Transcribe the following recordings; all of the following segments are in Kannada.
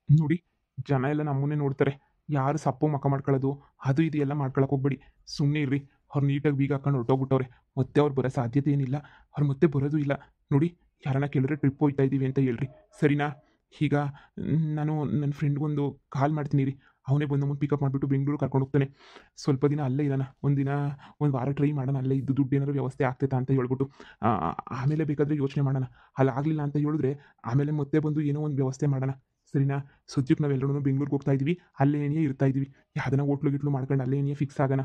ನೋಡಿ, ಜನ ಎಲ್ಲ ನಮ್ಮನ್ನೇ ನೋಡ್ತಾರೆ. ಯಾರು ಸಪ್ಪು ಮಕ ಮಾಡ್ಕೊಳ್ಳೋದು ಅದು ಇದು ಎಲ್ಲ ಮಾಡ್ಕೊಳಕ್ಕೆ ಹೋಗ್ಬೇಡಿ. ಸುಮ್ಮನೆ ಇರ್ರಿ. ಅವ್ರು ನೀಟಾಗಿ ಬೀಗ ಹಾಕೊಂಡು ಹೊರಟೋಗ್ಬಿಟ್ಟವ್ರೆ. ಮತ್ತೆ ಅವ್ರು ಬರೋ ಸಾಧ್ಯತೆ ಏನಿಲ್ಲ. ಅವ್ರು ಮತ್ತೆ ಬರೋದು ಇಲ್ಲ. ನೋಡಿ, ಯಾರನ್ನ ಕೇಳಿದ್ರೆ ಟ್ರಿಪ್ ಹೋಗ್ತಾ ಇದ್ದೀವಿ ಅಂತ ಹೇಳ್ರಿ, ಸರಿನಾ? ಈಗ ನಾನು ನನ್ನ ಫ್ರೆಂಡ್ಗೊಂದು ಕಾಲ್ ಮಾಡ್ತೀನಿ ರೀ. ಅವನೇ ಬಂದು ನಮ್ಮನ್ನು ಪಿಕಪ್ ಮಾಡಿಬಿಟ್ಟು ಬೆಂಗಳೂರು ಕರ್ಕೊಂಡು ಹೋಗ್ತಾನೆ. ಸ್ವಲ್ಪ ದಿನ ಅಲ್ಲೇ ಇರೋಣ. ಒಂದಿನ ಒಂದು ವಾರ ಟ್ರೈ ಮಾಡೋಣ. ಅಲ್ಲೇ ಇದ್ದು ದುಡ್ಡು ಏನಾದ್ರು ವ್ಯವಸ್ಥೆ ಆಗ್ತೈತಾ ಅಂತ ಹೇಳ್ಬಿಟ್ಟು ಆ, ಆಮೇಲೆ ಬೇಕಾದರೆ ಯೋಚನೆ ಮಾಡೋಣ. ಅಲ್ಲಿ ಆಗಲಿಲ್ಲ ಅಂತ ಹೇಳಿದ್ರೆ ಆಮೇಲೆ ಮತ್ತೆ ಬಂದು ಏನೋ ಒಂದು ವ್ಯವಸ್ಥೆ ಮಾಡೋಣ, ಸರಿನಾ? ಸದ್ಯಕ್ಕೆ ನಾವೆಲ್ಲರೂ ಬೆಂಗಳೂರಿಗೆ ಹೋಗ್ತಾ ಇದ್ದೀವಿ. ಅಲ್ಲೇನೇ ಇರ್ತಾ ಇದ್ದೀವಿ. ಯಾವ್ದನ್ನ ಹೋಟ್ಲು ಗಿಟ್ಲು ಮಾಡ್ಕೊಂಡು ಅಲ್ಲೇನೇ ಫಿಕ್ಸ್ ಆಗೋಣ.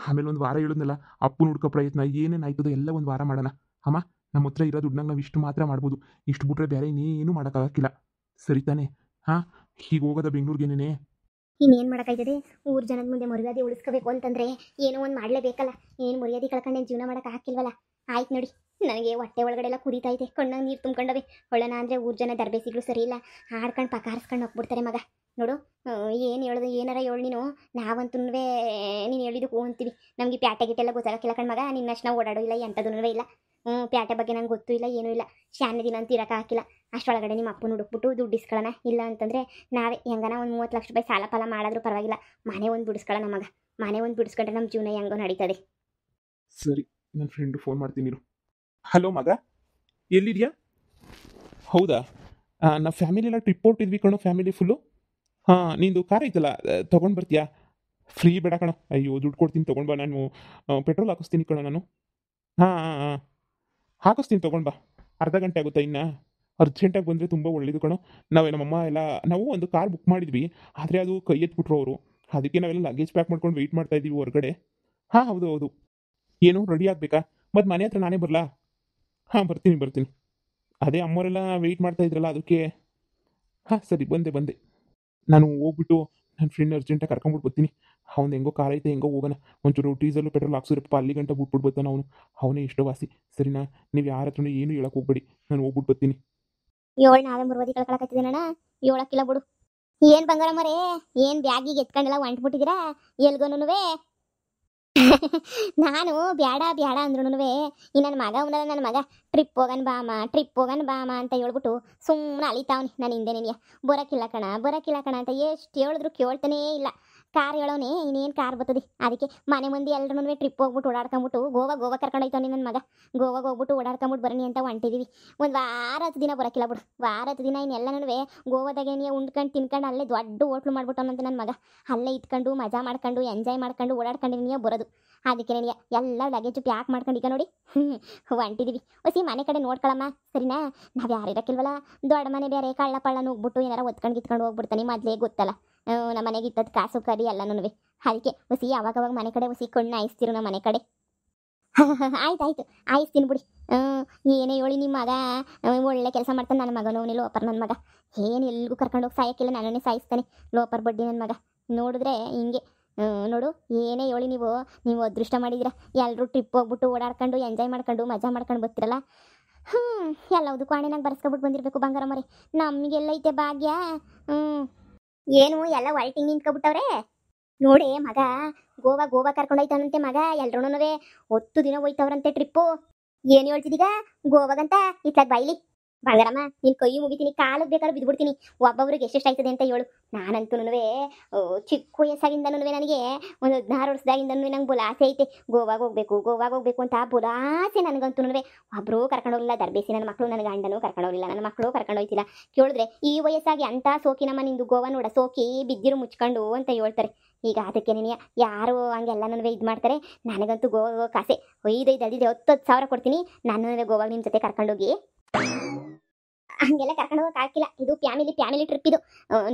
ಆಮೇಲೆ ಒಂದು ವಾರ ಹೇಳಿದ್ನಲ್ಲ, ಅಪ್ಪನ ಹುಡ್ಕೋ ಪ್ರಯತ್ನ ಏನೇನು ಆಯ್ತದೋ ಎಲ್ಲ ಒಂದು ವಾರ ಮಾಡೋಣ. ಅಮ್ಮ, ನಮ್ಮ ಹತ್ರ ಇರೋ ದುಡ್ಡನ್ನ ನಾವು ಇಷ್ಟು ಮಾತ್ರ ಮಾಡ್ಬೋದು. ಇಷ್ಟು ಬಿಟ್ರೆ ಬೇರೆ ಇನ್ನೇನು ಮಾಡೋಕ್ಕಾಗಕ್ಕಿಲ್ಲ, ಸರಿ ತಾನೇ? ಹಾಂ, ಹೀಗೆ ಹೋಗೋದ ಬೆಂಗಳೂರಿಗೇನೇ? ಇನ್ನೇನು ಮಾಡೋಕ್ಕಾಯ್ತದೆ? ಊರು ಜನದ ಮುಂದೆ ಮರ್ಯಾದೆ ಉಳಿಸ್ಕೋಬೇಕು ಅಂತಂದರೆ ಏನೋ ಒಂದು ಮಾಡಲೇಬೇಕಲ್ಲ. ಏನು ಮರ್ಯಾದೆ ಕಳ್ಕೊಂಡೇನು ಜೀವನ ಮಾಡೋಕೆ ಹಾಕಿಲ್ವಲ್ಲ. ಆಯ್ತು ನೋಡಿ, ನನಗೆ ಹೊಟ್ಟೆ ಒಳಗಡೆ ಎಲ್ಲ ಕುದೀತೈತೆ, ಕಣ್ಣಾಗ ನೀರು ತುಂಬ್ಕೊಂಡವೆ. ಒಳ್ಳನ ಅಂದರೆ ಊರು ಜನ ದರ್ಬೇಸಿಗಳು ಸರಿ ಇಲ್ಲ, ಆಡ್ಕೊಂಡು ಪಕ್ಕ ಹಾರಿಸ್ಕೊಂಡು ಹೋಗ್ಬಿಡ್ತಾರೆ. ಮಗ ನೋಡು, ಏನು ಹೇಳೋದು ಏನಾರ ಹೇಳು ನೀನು. ನಾವಂತೂ ನೀನು ಹೇಳಿದ್ದಕ್ಕೂ ಅಂತೀವಿ. ನಮಗೆ ಪ್ಯಾಟೆ ಗಿಟ್ಟೆಲ್ಲ ಗೊತ್ತಾಗಕ್ಕಿಲ್ಲ ಕಣ್ ಮಗ. ನಿನ್ನಷ್ಟು ನಾವು ಓಡಾಡೋ ಇಲ್ಲ, ಎಂಥದೂ ಇಲ್ಲ. ಪ್ಯಾಟೆ ಬಗ್ಗೆ ನಂಗೆ ಗೊತ್ತೂ ಇಲ್ಲ, ಏನೂ ಇಲ್ಲ. ಶಾನೆ ದಿನ ಅಂತ ಇರೋಕೆ ಹಾಕಿಲ್ಲ. ಅಷ್ಟೊಳಗಡೆ ನಿಮ್ಮ ಅಪ್ಪನ ಹುಡುಕ್ಬಿಟ್ಟು ದುಡ್ಡು ಇಸ್ಕೊಳ್ಳೋಣ. ಇಲ್ಲ ಅಂತಂದರೆ ನಾವೇ ಹೆಂಗನ ಒಂದು 30 ಲಕ್ಷ ರೂಪಾಯಿ ಸಾಲ ಫಲ ಮಾಡಿದ್ರೂ ಪರವಾಗಿಲ್ಲ. ಮನೆ ಒಂದು ಬಿಡಿಸ್ಕೊಳ್ಳೋಣ ಮಗ. ಮನೆ ಒಂದು ಬಿಡಿಸ್ಕೊಂಡ್ರೆ ನಮ್ಮ ಜೀವನ ಹೆಂಗೋ ನಡೀತದೆ. ಸರಿ, ನನ್ನ ಫ್ರೆಂಡು ಫೋನ್ ಮಾಡ್ತೀನಿ ಇರು. ಹಲೋ ಮಗ, ಎಲ್ಲಿದೆಯಾ? ಹೌದಾ? ನಾವು ಫ್ಯಾಮಿಲಿ ಎಲ್ಲ ಟ್ರಿಪ್ ಹೊಟ್ಟಿದ್ವಿ ಕಣೋ, ಫ್ಯಾಮಿಲಿ ಫುಲ್ಲು. ಹಾಂ, ನಿಂದು ಕಾರ್ ಐತಲ್ಲ, ತೊಗೊಂಡು ಬರ್ತೀಯಾ? ಫ್ರೀ ಬೇಡ ಕಣೋ. ಅಯ್ಯೋ, ದುಡ್ಡು ಕೊಡ್ತೀನಿ ತೊಗೊಂಡು ಬಾ. ನಾನು ಪೆಟ್ರೋಲ್ ಹಾಕಿಸ್ತೀನಿ ಕಣೋ ನಾನು. ಹಾಂ ಹಾಂ ಹಾಂ, ಹಾಕಿಸ್ತೀನಿ ತೊಗೊಂಡು ಬಾ. ಅರ್ಧ ಗಂಟೆ ಆಗುತ್ತಾ ಇನ್ನು? ಅರ್ಜೆಂಟಾಗಿ ಬಂದರೆ ತುಂಬ ಒಳ್ಳೇದು ಕಣೋ. ನಮ್ಮಮ್ಮ ಎಲ್ಲ ನಾವು ಒಂದು ಕಾರ್ ಬುಕ್ ಮಾಡಿದ್ವಿ, ಆದರೆ ಅದು ಕೈ ಎತ್ಬಿಟ್ರು ಅವರು. ಅದಕ್ಕೆ ನಾವೆಲ್ಲ ಲಗೇಜ್ ಪ್ಯಾಕ್ ಮಾಡ್ಕೊಂಡು ವೆಯ್ಟ್ ಮಾಡ್ತಾ ಇದ್ದೀವಿ ಹೊರಗಡೆ. ಹಾಂ, ಹೌದು ಹೌದು. ಏನು ರೆಡಿ ಆಗಬೇಕಾ? ಮತ್ತು ಮನೆ ಹತ್ರ ನಾನೇ ಬರಲಾ? ಹಾಂ, ಬರ್ತೀನಿ ಬರ್ತೀನಿ. ಅದೇ ಅಮ್ಮವರೆಲ್ಲ ವೆಯ್ಟ್ ಮಾಡ್ತಾ ಇದ್ರಲ್ಲ ಅದಕ್ಕೆ. ಹಾಂ ಸರಿ, ಬಂದೆ ಬಂದೆ. ನಾನು ಹೋಗ್ಬಿಟ್ಟು ನನ್ನ ಫ್ರೆಂಡ್ ಅರ್ಜೆಂಟಾಗಿ ಕರ್ಕೊಂಬಿಟ್ಟು ಬರ್ತೀನಿ. ಅವ್ನು ಹೆಂಗೋ ಕಾರ್ ಐತೆ, ಹೆಂಗೋ ಹೋಗೋಣ. ಒಂಚೂರು ಡೀಸೆಲು ಪೆಟ್ರೋಲ್ ಹಾಕ್ಸಿರಪ್ಪ, ಅಲ್ಲಿ ಗಂಟ ಬಿಟ್ಬಿಟ್ಟು ಬರ್ತಾನೆ ಅವನು. ಅವನೇ ಇಷ್ಟ ವಾಸಿ, ಸರಿನಾ? ನೀವು ಯಾರ ಹತ್ರನೂ ಏನು ಹೇಳಕ್ಕೆ ಹೋಗ್ಬೇಡಿ. ನಾನು ಹೋಗ್ಬಿಟ್ಟು ಬರ್ತೀನಿ. ಏಳು ನಾವೇ ಮುರುವದಿ ಕಳ್ಕೊಳಕತ್ತಿದ್ದೀನಣ್ಣ. ಏಳಕ್ಕಿಲ್ಲ ಬಿಡು. ಏನು ಬಂಗಾರ ಮರೇ, ಏನು ಬ್ಯಾಗಿಗೆ ಎತ್ಕೊಂಡೆಲ್ಲ ಹೊಂಟ್ಬಿಟ್ಟಿದ್ದೀರಾ ಎಲ್ಗೋನುವೆ? ನಾನು ಬ್ಯಾಡ ಬ್ಯಾಡ ಅಂದ್ರೂ ಈ ನನ್ನ ಮಗ ಅವನಲ್ಲ, ನನ್ನ ಮಗ ಟ್ರಿಪ್ ಹೋಗನ್ ಬಾಮ, ಟ್ರಿಪ್ ಹೋಗನ್ ಬಾಮ ಅಂತ ಹೇಳ್ಬಿಟ್ಟು ಸುಮ್ಮನೆ ಅಲಿತಾವನಿ ನನ್ನ ಹಿಂದೆ. ನಿನಗೆ ಬರೋಕ್ಕಿಲ್ಲ ಕಣ, ಬರೋಕ್ಕಿಲ್ಲ ಕಣ ಅಂತ ಎಷ್ಟು ಹೇಳಿದ್ರು ಕೇಳ್ತಾನೇ ಇಲ್ಲ. ಕಾರ್ ಹೇಳೋನೆ, ಇನ್ನೇನು ಕಾರ್ ಬರ್ತದೆ. ಅದಕ್ಕೆ ಮನೆ ಮಂದಿ ಎಲ್ಲರೂ ಟ್ರಿಪ್ ಹೋಗ್ಬಿಟ್ಟು ಓಡಾಡ್ಕೊಂಬಿಟ್ಟು ಗೋವಾ ಕರ್ಕೊಂಡೋಯ್ತಾನೆ ನನ್ನ ಮಗ. ಗೋವಾಗ ಹೋಗ್ಬಿಟ್ಟು ಓಡಾಡ್ಕೊಂಬಿಟ್ಟು ಬನ್ನಿ ಅಂತ ಹೊಂಟಿದ್ದೀವಿ. ಒಂದು ವಾರ 10 ದಿನ ಬರೋಕ್ಕಿಲ್ಲ ಬಿಡು. ವಾರ 10 ದಿನ ಇನ್ನೆಲ್ಲನೂ ಗೋವಾದಾಗೇನೆ ಉಂಡ್ಕೊಂಡು ತಿನ್ಕೊಂಡು ಅಲ್ಲೇ ದೊಡ್ಡ ಹೋಟ್ಲು ಮಾಡ್ಬಿಟ್ಟವನಂತೆ ನನ್ನ ಮಗ. ಅಲ್ಲೇ ಇದ್ಕೊಂಡು ಮಜಾ ಮಾಡ್ಕೊಂಡು ಎಂಜಾಯ್ ಮಾಡ್ಕೊಂಡು ಓಡಾಡ್ಕೊಂಡು ನೀನು ಬರೋದು. ಅದಕ್ಕೆ ನನಗೆ ಎಲ್ಲ ಲಗೇಜು ಪ್ಯಾಕ್ ಮಾಡ್ಕೊಂಡು ಈಗ ನೋಡಿ ಹೊಂಟಿದ್ದೀವಿ. ಹೊಸಿ ಮನೆ ಕಡೆ ನೋಡ್ಕೊಳಮ್ಮ, ಸರಿನಾ? ನಾವು ಯಾರು ಇರೋಕ್ಕಿಲ್ವಲ್ಲ. ದೊಡ್ಡ ಮನೆ ಬೇರೆ, ಕಳ್ಳ ಪಳ್ಳನ ಹೋಗ್ಬಿಟ್ಟು ಏನಾರ ಒತ್ಕೊಂಡು ಗಿತ್ಕೊಂಡು ಹೋಗ್ಬಿಡ್ತಾನೆ. ಮೊದಲೇ ಗೊತ್ತಲ್ಲ ನಮ್ಮ ಮನೆಗೆ ಇಟ್ಟದ್ದು ಕಾಸು ಕರಿ ಎಲ್ಲನೂ. ಅದಕ್ಕೆ ಹೊಸಿ ಅವಾಗವಾಗ ಮನೆ ಕಡೆ ಹೊಸಿ ಕಣ್ಣು ಆಯಿಸ್ತಿರು ನಮ್ಮ ಮನೆ ಕಡೆ. ಆಯ್ತಾಯ್ತು, ಆಯಿಸ್ತೀನಿ ಬಿಡಿ. ಏನೇ ಹೇಳಿ ನಿಮ್ಮ ಮಗ ಒಳ್ಳೆ ಕೆಲಸ ಮಾಡ್ತಾನೆ ನನ್ನ ಮಗನು. ಅವನೇ ಲೋಪರ್ ನನ್ನ ಮಗ. ಏನು ಎಲ್ಗೂ ಕರ್ಕೊಂಡೋಗಿ ಸಾಯಕ್ಕಿಲ್ಲ, ನನ್ನನ್ನೇ ಸಾಯಿಸ್ತಾನೆ ಲೋಪರ್ ಬಡ್ಡಿ ನನ್ನ ಮಗ. ನೋಡಿದ್ರೆ ಹಿಂಗೆ ನೋಡು, ಏನೇ ಹೇಳಿ ನೀವು ಅದೃಷ್ಟ ಮಾಡಿದ್ದೀರಾ. ಎಲ್ಲರೂ ಟ್ರಿಪ್ ಹೋಗ್ಬಿಟ್ಟು ಓಡಾಡ್ಕೊಂಡು ಎಂಜಾಯ್ ಮಾಡ್ಕೊಂಡು ಮಜಾ ಮಾಡ್ಕೊಂಡು ಬರ್ತಿರಲ್ಲ. ಎಲ್ಲವುದು ಕ್ವಾಣೆನಾಗ ಬರ್ಸ್ಕೊಬಿಟ್ಟು ಬಂದಿರಬೇಕು ಬಂಗಾರ ಮರಿ. ನಮಗೆಲ್ಲ ಐತೆ ಭಾಗ್ಯ. ಏನು ಎಲ್ಲ ವೈಟಿಂಗ್ ನಿಂತ್ಕೊಬಿಟ್ಟವ್ರೆ ನೋಡೇ ಮಗ. ಗೋವಾ ಕರ್ಕೊಂಡೋಯ್ತಾನಂತೆ ಮಗ. ಎಲ್ರೂ 10 ದಿನ ಹೋಯ್ತವ್ರಂತೆ ಟ್ರಿಪ್ಪು. ಏನು ಹೇಳ್ತಿದ್ದೀಗ ಗೋವಾಗಂತ? ಇತ್ಲಾಗ ಬೈಲಿ ಬಂಗಾರಮ್ಮ, ನಿನ್ ಕೈ ಮುಗಿತೀನಿ, ಕಾಲಿಗೆ ಬೇಕಾದ್ರೂ ಬಿದ್ದುಬಿಡ್ತೀನಿ. ಒಬ್ಬೊಬ್ರಿಗೆ ಎಷ್ಟೆಷ್ಟು ಆಯ್ತದೆ ಅಂತ ಹೇಳು. ನಾನಂತೂ ಚಿಕ್ಕ ವಯಸ್ಸಾಗಿಂದನೂ ನನಗೆ ಒಂದು 16 ವರ್ಷದಾಗಿಂದನೂ ನಂಗೆ ಬುಲಾಸೆ ಐತೆ. ಗೋವಾಗ ಹೋಗ್ಬೇಕು ಅಂತ ಬುಲಾಸೆ ನನಗಂತೂ. ಒಬ್ಬರೂ ಕರ್ಕೊಂಡೋಗಿಲ್ಲ. ದರ್ಬೇಸಿ ನನ್ನ ಮಕ್ಕಳು, ನನ್ನ ಗಂಡನೂ ಕರ್ಕೊಂಡೋಗಿಲ್ಲ, ನನ್ನ ಮಕ್ಕಳು ಕರ್ಕೊಂಡೋಯ್ತಿಲ್ಲ. ಕೇಳಿದ್ರೆ ಈ ವಯಸ್ಸಾಗಿ ಅಂತ ಸೋಕಿನಮ್ಮ ನಿಂದು ಗೋವಾ ನೋಡ, ಸೋಕಿ ಬಿದ್ದಿರು ಮುಚ್ಕೊಂಡು ಅಂತ ಹೇಳ್ತಾರೆ. ಈಗ ಅದಕ್ಕೆ ನೀನು ಯಾರು ಹಂಗೆಲ್ಲ ನನಗೆ ಇದು ಮಾಡ್ತಾರೆ. ನನಗಂತೂ ಗೋವಾ ಕಾಸೆ 5 10 ಸಾವಿರ ಕೊಡ್ತೀನಿ. ನಾನು ಗೋವಾಗ ನಿಮ್ಮ ಜೊತೆ ಕರ್ಕೊಂಡೋಗಿ. ಹಂಗೆಲ್ಲ ಕರ್ಕೊಂಡು ಹೋಗಕ್ಕೆ ಆಗಿಲ್ಲ. ಇದು ಫ್ಯಾಮಿಲಿ ಟ್ರಿಪ್ ಇದು.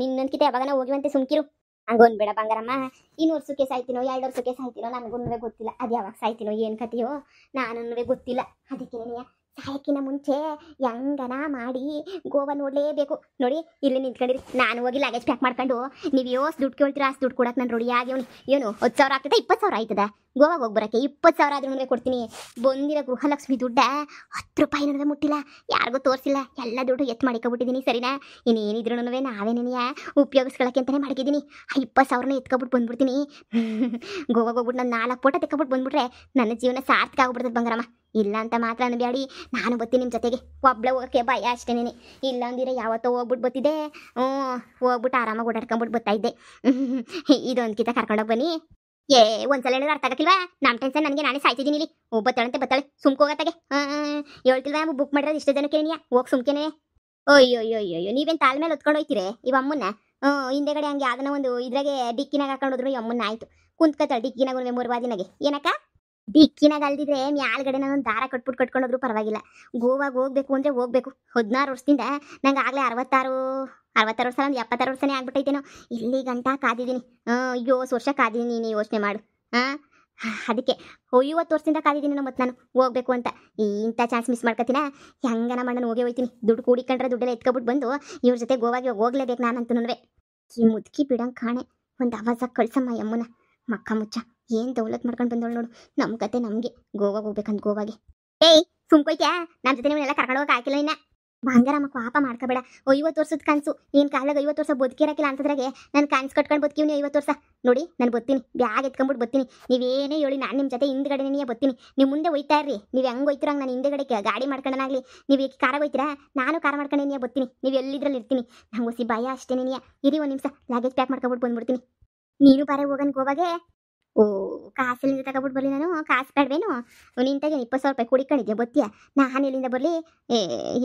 ನಿನ್ನಂದ್ಕಿತ ಯಾವಾಗ ಹೋಗಿವಂತೆ ಸುಮ್ಕಿರು. ಹಂಗೊಂದು ಬಂಗಾರಮ್ಮ. 2 ವರ್ಷಕ್ಕೆ ಸಾಯ್ತೀನೋ 2 ವರ್ಷಕ್ಕೆ ಸಾಯ್ತೀನೋ ನನಗೂ ಗೊತ್ತಿಲ್ಲ. ಅದು ಯಾವಾಗ ಸಾಯ್ತೀನೋ ಏನು ಕತೆಯೋ ನಾನು ಗೊತ್ತಿಲ್ಲ. ಅದಕ್ಕೆ ಸಾಯಕ್ಕಿನ ಮುಂಚೆ ಹೆಂಗನ ಮಾಡಿ ಗೋವಾ ನೋಡಲೇಬೇಕು. ನೋಡಿ ಇಲ್ಲಿ ನಿಂತ್ಕೊಂಡಿರಿ, ನಾನು ಹೋಗಿ ಲಗೇಜ್ ಪ್ಯಾಕ್ ಮಾಡ್ಕೊಂಡು ನೀವು ಯೋಸ್ ದುಡ್ಡು ಕೇಳ್ತೀರಾ ಅಷ್ಟು ದುಡ್ಡು ಕೊಡಕ್ಕೆ ನಾನು ರೆಡಿ ಆಗ್ಯವನಿ. ಏನು 10 ಸಾವಿರ ಆಗ್ತದೆ, 20 ಸಾವಿರ ಆಯ್ತದ ಗೋವಾಗ ಹೋಗ್ಬರಕ್ಕೆ? 20 ಸಾವಿರ ಆದ್ರೂ ಕೊಡ್ತೀನಿ. ಬಂದಿರೋ ಗೃಹಲಕ್ಷ್ಮಿ ದುಡ್ಡ 10 ರೂಪಾಯಿ ನನಗೆ ಮುಟ್ಟಿಲ್ಲ, ಯಾರಿಗೂ ತೋರಿಸಿಲ್ಲ. ಎಲ್ಲ ದುಡ್ಡು ಎತ್ತು ಮಾಡಿಕೊಬಿಟ್ಟಿದ್ದೀನಿ, ಸರಿನಾ? ಇನ್ನೇನಿದ್ರು ನಾವೇನೇನೆಯ ಉಪಯೋಗಿಸ್ಕೊಳಕ್ಕೆ ಅಂತಲೇ ಮಾಡಿದ್ದೀನಿ. 20 ಸಾವಿರನ ಎತ್ಕೊಬಿಟ್ಟು ಬಂದ್ಬಿಡ್ತೀನಿ. ಗೋವಾಗ ಹೋಗ್ಬಿಟ್ಟು ನಾನು 4 ಫೋಟೋ ತೆಕ್ಕೊಬಿಟ್ಟು ಬಂದ್ಬಿಟ್ರೆ ನನ್ನ ಜೀವನ ಸಾರ್ಥಕ ಆಗ್ಬಿಡ್ತದೆ ಬಂಗಾರಮ್ಮ. ಇಲ್ಲ ಅಂತ ಮಾತ್ರ ಅನ್ಬೇಡಿ, ನಾನು ಬರ್ತೀನಿ ನಿಮ್ಮ ಜೊತೆಗೆ. ಒಬ್ಳೆ ಹೋಗೋಕ್ಕೆ ಭಯ ಅಷ್ಟೇನೆ. ಇಲ್ಲ ಅಂದಿರ ಯಾವತ್ತೋ ಹೋಗ್ಬಿಟ್ಟು ಬರ್ತಿದ್ದೆ. ಹ್ಞೂ, ಹೋಗ್ಬಿಟ್ಟು ಆರಾಮಾಗಿ ಓಡಾಡ್ಕೊಂಬಿಟ್ಟು ಬರ್ತಾ ಇದ್ದೆ. ಇದೊಂದ್ಕಿತ ಕರ್ಕೊಂಡೋಗಿ ಬನ್ನಿ. ಏ, ಒಂದ್ಸಲ ಹೇಳಿದ್ರೆ ಅರ್ಥ ಆಗಕ್ಕಿಲ್ವಾ? ನಮ್ಮ ಟೆನ್ಷನ್ ನನಗೆ ನಾನೇ ಸಾಯ್ತಿದ್ದೀನಿ ಇಲ್ಲಿ. ಬತ್ತಾಳೆ ಸುಮ್ಕೋಗತ್ತಾಗೆ. ಹೇಳ್ತಿಲ್ವಾ ಬುಕ್ ಮಾಡಿರೋದು ಇಷ್ಟು ಜನಕ್ಕೆ ನೀ ಹೋಗಿ ಸುಮ್ಕೆನೆ. ಅಯ್ಯೋ ನೀವೇನು ತಾಳ್ಮೇಲೆ ಮೇಲೆ ಹೊತ್ಕೊಂಡು ಹೋಯ್ತೀರಿ ಇವ ಅಮ್ಮನ್ನ? ಹಿಂದೆಗಡೆ ಹಂಗೆ ಯಾವ್ದನ ಒಂದು ಇದ್ರಾಗೆ ಡಿಕ್ಕಿನಾಗ ಹಾಕೊಂಡೋದ್ರು ಈ ಅಮ್ಮನ್ನ. ಆಯ್ತು ಕುಂತ್ಕತ್ತಾಳೆ ಡಿಕ್ಕಿನಾಗ ಮೂರ್ವಾದಿನಾಗೆ. ಏನಕ್ಕ ಡಿಕ್ಕಿನಾಗ ಅಲ್ದಿದ್ರೆ ಮ್ಯಾಲ್ಗಡೆ ನಾನು ದಾರ ಕಟ್ಕೊಂಡೋದ್ರು ಪರವಾಗಿಲ್ಲ. ಗೋವಾಗ ಹೋಗ್ಬೇಕು ಅಂದರೆ ಹೋಗ್ಬೇಕು. 16 ವರ್ಷದಿಂದ ನಂಗೆ ಆಗಲೇ 66 ವರ್ಷ, ಒಂದು 76 ವರ್ಷನೇ ಆಗ್ಬಿಟ್ಟೈತೇನೋ. ಇಲ್ಲಿ ಗಂಟ ಕಾದಿದ್ದೀನಿ. 50 ವರ್ಷ ಕಾದಿದ್ದೀನಿ, ನೀನು ಯೋಚನೆ ಮಾಡು. ಅದಕ್ಕೆ 50 ವರ್ಷದಿಂದ ಕಾದಿದ್ದೀನಿ ಮತ್ತು ನಾನು ಹೋಗ್ಬೇಕು ಅಂತ. ಇಂಥ ಚಾನ್ಸ್ ಮಿಸ್ ಮಾಡ್ಕೊತೀನ? ಹೆಂಗನ ಮಾಡನಾನು ಹೋಗೇ ಹೋಯ್ತೀನಿ. ದುಡ್ಡು ಕೂಡಿಕೊಂಡ್ರೆ ದುಡ್ಡೆಲ್ಲ ಎತ್ಕೊಬಿಟ್ಟು ಬಂದು ಇವ್ರ ಜೊತೆ ಗೋವಾಗಿ ಹೋಗ್ಲೇಬೇಕು ನಾನಂತೂ. ಈ ಮುದುಕಿ ಬಿಡಂಗೆ ಕಾಣೆ, ಒಂದು ಆವಾಜಾಗಿ ಕಳ್ಸಮ್ಮ ಯಮ್ಮನ ಮಕ್ಕ ಮುಚ್ಚ. ಏನು ದೌಲತ್ ಮಾಡ್ಕೊಂಡು ಬಂದವಳು ನೋಡು. ನಮ್ಮ ಕತೆ ನಮಗೆ ಗೋವಾಗ ಹೋಗ್ಬೇಕಂತ ಗೋವಾಗೆ. ಏಯ್ ಸುಮ್ಕೋಯ್ತ್ಯಾ? ನಮ್ಮ ಜೊತೆ ನೀವೆಲ್ಲ ಕರ್ಕೊಂಡು ಹೋಗಕ್ಕೆ ಹಾಕಿಲ್ಲ ಇನ್ನ. ಬಂಗಾರಮ್ಮ ಪಾಪ ಮಾಡ್ಕೋಬೇಡ. 50 ವರ್ಷದ ಕನಸು ನೀನು ಕಾಲಾಗ 50 ವರ್ಷ ಬದುಕಿರಕ್ಕಿಲ್ಲ ಅಂತದ್ರಾಗೆ ನಾನು ಕನ್ಸು ಕಟ್ಕೊಂಡು ಬದುಕಿವ್ನಿ 50 ವರ್ಷ. ನೋಡಿ ನಾನು ಬರ್ತೀನಿ, ಬ್ಯಾಗ್ ಎತ್ಕೊಂಡ್ಬಿಟ್ಟು ಬರ್ತೀನಿ. ನೀವೇನೇ ಹೇಳಿ ನಾನು ನಿಮ್ಮ ಜೊತೆ ಹಿಂದ್ಗಡೆ ನೀ ಬರ್ತೀನಿ. ನೀವು ಮುಂದೆ ಹೋಯ್ತಾ ಇರ್ರಿ. ನೀವು ಹೆಂಗೆ ಹೋಯ್ತಿರಂಗೆ ನಾನು ಹಿಂದೆಗಡೆ ಗಾಡಿ ಮಾಡ್ಕೊಂಡನಾಗಲಿ. ನೀವು ಕಾರಾಗ ಹೋಯ್ತೀರಾ, ನಾನು ಕಾರ್ ಮಾಡ್ಕೊಂಡೆ ನೀ ಬರ್ತೀನಿ. ನೀವು ಎಲ್ಲಿದ್ರಲ್ಲಿ ಇರ್ತೀನಿ. ನಂಗೆ ಹೊಸಿ ಭಯ ಅಷ್ಟೇ ನೀ ಇರಿ. ಒಂದು ನಿಮಿಷ ಲ್ಯಾಗೇಜ್ ಪ್ಯಾಕ್ ಮಾಡ್ಕೊಬಿಟ್ಟು ಬಂದ್ಬಿಡ್ತೀನಿ. ನೀನು ಬಾರೆ ಹೋಗನ್ ಗೋವಾಗೆ. ಓ, ಕಾಸಲ್ಲಿಂದ ತಗೊಬಿಟ್ಟು ಬರಲಿ ನಾನು? ಕಾಸು ಬೇಡವೇನು? ನಿಂತಾಗೆ 20,000 ರೂಪಾಯಿ ಕುಡಿಕೊಂಡಿದ್ಯಾ ಬತ್ತೀಯ? ನಾನು ಎಲ್ಲಿಂದ ಬರಲಿ?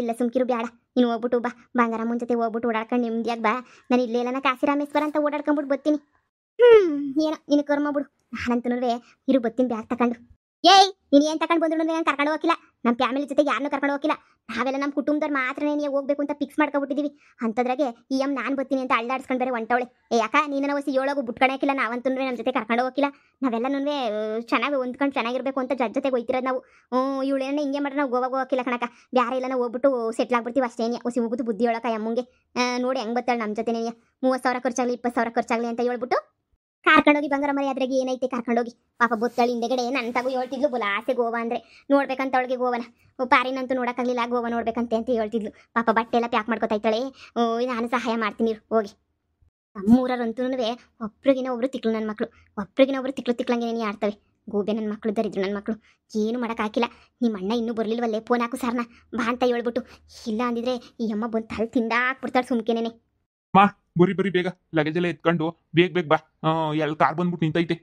ಇಲ್ಲ ಸುಮ್ಕಿರು ಬೇಡ. ನೀನು ಹೋಗ್ಬಿಟ್ಟು ಬಾ, ಬಂಗಾರಮ್ಮನ ಜೊತೆ ಹೋಗ್ಬಿಟ್ಟು ಓಡಾಡ್ಕೊಂಡು ನಿಮ್ದಿಯಾಗ ಬಾ. ನಾನು ಇಲ್ಲೇ ಎಲ್ಲ ಕಾಶಿ ರಾಮೇಶ್ವರ ಅಂತ ಓಡಾಡ್ಕೊಂಬಿಟ್ಟು ಬರ್ತೀನಿ. ಏನೋ ನಿನ್ನ ಕರ್ಮ ಬಿಡು. ನಾನಂತೂ ಇರು ಬರ್ತೀನಿ ಬ್ಯಾಗ್ ತಗೊಂಡು. ಏಯ್ ನೀನು ಏನು ತಗೊಂಡು ಬಂದ್ರು ನಾನು ಕರ್ಕೊಂಡು ಹೋಗಿಲ್ಲ. ನಮ್ಮ ಫ್ಯಾಮಿಲಿ ಜೊತೆ ಯಾರನ್ನೂ ಕರ್ಕೊಂಡು ಹೋಗಿಲ್ಲ. ನಾವೆಲ್ಲ ನಮ್ಮ ಕುಟುಂಬದವ್ರು ಮಾತ್ರನೇ ನೀವು ಹೋಗ್ಬೇಕು ಅಂತ ಫಿಕ್ಸ್ ಮಾಡ್ಕೊಬಿಟ್ಟಿದ್ದೀವಿ. ಅಂಥದ್ರಾಗೆ ಈ ನಾನು ಬರ್ತೀನಿ ಅಂತ ಅಳ್ಳಾಡ್ಸ್ಕೊಂಡು ಬೇರೆ ಹೊಂಟವಳೆ. ಯಾಕ ನೀನು ಹೊಸಿ ಏಳೋಗು ಬಿಟ್ಕೊಳಕಿಲ್ಲ? ನಾವಂತೂ ನಮ್ಮ ಜೊತೆ ಕರ್ಕೊಂಡು ಹೋಗಿಲ್ಲ. ನಾವೆಲ್ಲನೂ ಚೆನ್ನಾಗಿ ಹೊಂದ್ಕೊಂಡು ಚೆನ್ನಾಗಿರ್ಬೇಕು ಅಂತ ಜೊತೆಗೆ ಹೋಯ್ತಿರೋದು ನಾವು. ಇವಳೇನ ಹಿಂಗೆ ಮಾಡ್ರೆ ನಾವು ಗೋವಾಗ ಹೋಗಿಲ್ಲ ಕಣಕ. ಬೇರೆ ಎಲ್ಲ ನಾವು ಹೋಗ್ಬಿಟ್ಟು ಸೆಟ್ಲ್ ಆಗ್ಬಿಡ್ತೀವಿ ಅಷ್ಟೇನೆ. ಹೊಸಿ ಮುಗಿದು ಬುದ್ಧಿ ಹೇಳೋಕ ಅಮ್ಮಂಗೆ. ನೋಡಿ ಹೆಂಗೆ ಬರ್ತಾಳೆ ನಮ್ಮ ಜೊತೆ. 30,000 ಖರ್ಚಾಗಲಿ 20,000 ಖರ್ಚಾಗಲಿ ಅಂತ ಹೇಳ್ಬಿಟ್ಟು ಕರ್ಕೊಂಡೋಗಿ ಬಂಗಾರ ಮರಿ. ಅದ್ರಾಗೆ ಏನೈತೆ ಕರ್ಕೊಂಡೋಗಿ. ಪಾಪ ಬೊತ್ತಳಿ ಹಿಂದೆಗಡೆ ನನ್ನ ತಾಗೂ ಹೇಳ್ತಿದ್ಲು ಬುಲ ಆಸೆ ಗೋವಾ ಅಂದರೆ ನೋಡ್ಬೇಕಂತ ಅವಳಿಗೆ. ಗೋವನ ಪಾರಿನಂತೂ ನೋಡೋಕ್ಕಾಗಲಿಲ್ಲ, ಗೋವಾ ನೋಡ್ಬೇಕಂತೆ ಅಂತ ಹೇಳ್ತಿದ್ಲು. ಪಾಪ ಬಟ್ಟೆ ಎಲ್ಲ ಪ್ಯಾಕ್ ಮಾಡ್ಕೊತಾಯ್ತಾಳೆ. ನಾನು ಸಹಾಯ ಮಾಡ್ತೀನಿ ಹೋಗಿ. ನಮ್ಮೂರರಂತೂ ಒಬ್ರಿಗಿನ ಒಬ್ರು ತಿಕ್ಳು ನನ್ನ ಮಕ್ಕಳು. ಒಬ್ರಿಗಿನ ಒಬ್ರು ತಿಕ್ಳಂಗೆ ನೀನು ಆಡ್ತವೆ. ಗೋಬೆ ನನ್ನ ಮಕ್ಕಳು, ದರಿದ್ರು ನನ್ನ ಮಕ್ಕಳು. ಏನು ಮಾಡೋಕ್ಕಾಗಿಲ್ಲ. ನಿಮ್ಮ ಅಣ್ಣ ಇನ್ನೂ ಬರಲಿಲ್ವಲ್ಲೇ? ಫೋನ್ ಹಾಕು ಸರ್ನ ಬಾ ಅಂತ ಹೇಳ್ಬಿಟ್ಟು. ಇಲ್ಲ ಅಂದಿದ್ರೆ ಈ ಅಮ್ಮ ಬಂದು ತಲೆ ತಿಂದಾಕ್ಬಿಡ್ತಾಳೆ ಸುಮ್ಕೆನೇನೆ. ಬರಿ ಬೇಗ ಲಗೇಜ್ ಎಲ್ಲ ಎತ್ಕೊಂಡು ಬೇಗ ಬಾ. ಎಲ್ಲಿ ಕಾರ್ ಬಂದ್ಬಿಟ್ಟು ನಿಂತೈತೆ.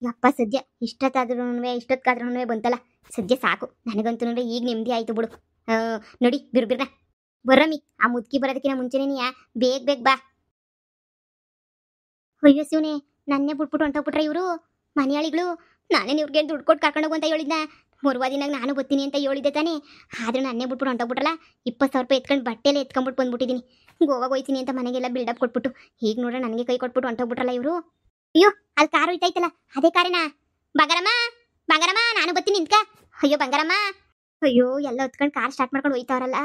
ಯಪ್ಪ ಸದ್ಯ ಇಷ್ಟೊತ್ತಾದ್ರೂ ಬಂತಲ್ಲ, ಸದ್ಯ ಸಾಕು. ನನಗಂತೂ ಈಗ ನೆಮ್ಮದಿ ಆಯ್ತು ಬಿಡು. ನೋಡಿ ಬಿರ್ಬಿರ್ನ ಬರ್ರಮ್ಮಿ. ಆ ಮುದುಕಿ ಬರೋದಕ್ಕಿಂತ ಮುಂಚೆನೇ ನೀ ಬೇಗ ಬಾ. ಅಯ್ಯೋ ಶಿವನೇ, ನನ್ನೇ ಬಿಟ್ಬಿಟ್ಟು ಹೊಂಟೋಗ್ಬಿಟ್ರೆ ಇವರು ಮನೆಯಾಳಿಗಳು. ನಾನೇ ಇವ್ರಿಗೆ ದುಡ್ಡು ಕೊಟ್ಟು ಕರ್ಕೊಂಡೋಗು ಅಂತ ಹೇಳಿದ್ನ. ಮೂರ್ವಾದಿನಾಗ ನಾನು ಬರ್ತೀನಿ ಅಂತ ಹೇಳಿದ್ದೆ ತಾನೇ. ಆದರೂ ನನ್ನೇ ಬಿಟ್ಬಿಟ್ಟು ಹೊಂಟೋಗ್ಬಿಟ್ರಲ್ಲ. 20,000 ರೂಪಾಯಿ ಎತ್ಕೊಂಡು ಬಟ್ಟೆಲ್ಲ ಎತ್ಕೊಂಡ್ಬಿಟ್ಟು ಬಂದ್ಬಿಟ್ಟಿದ್ದೀನಿ. ಗೋವಾಗ ಹೋಯ್ತೀನಿ ಅಂತ ಮನೆಗೆಲ್ಲ ಬಿಲ್ಡಪ್ ಕೊಟ್ಬಿಟ್ಟು ಈಗ ನೋಡ್ರೆ ನನಗೆ ಕೈ ಕೊಟ್ಬಿಟ್ಟು ಹೊಂಟೋಗ್ಬಿಟ್ರಲ್ಲ ಇವರು. ಅಯ್ಯೋ ಅಲ್ಲಿ ಕಾರು ಹೋಯ್ತೈತಲ್ಲ, ಅದೇ ಕಾರೇನಾ? ಬಂಗಾರಮ್ಮ ನಾನು ಬರ್ತೀನಿ ನಿಂತ್ಕ. ಅಯ್ಯೋ ಬಂಗಾರಮ್ಮ. ಅಯ್ಯೋ ಎಲ್ಲ ಹೊತ್ಕೊಂಡು ಕಾರ್ ಸ್ಟಾರ್ಟ್ ಮಾಡ್ಕೊಂಡು ಹೋಯ್ತಾವ್ರಲ್ಲ.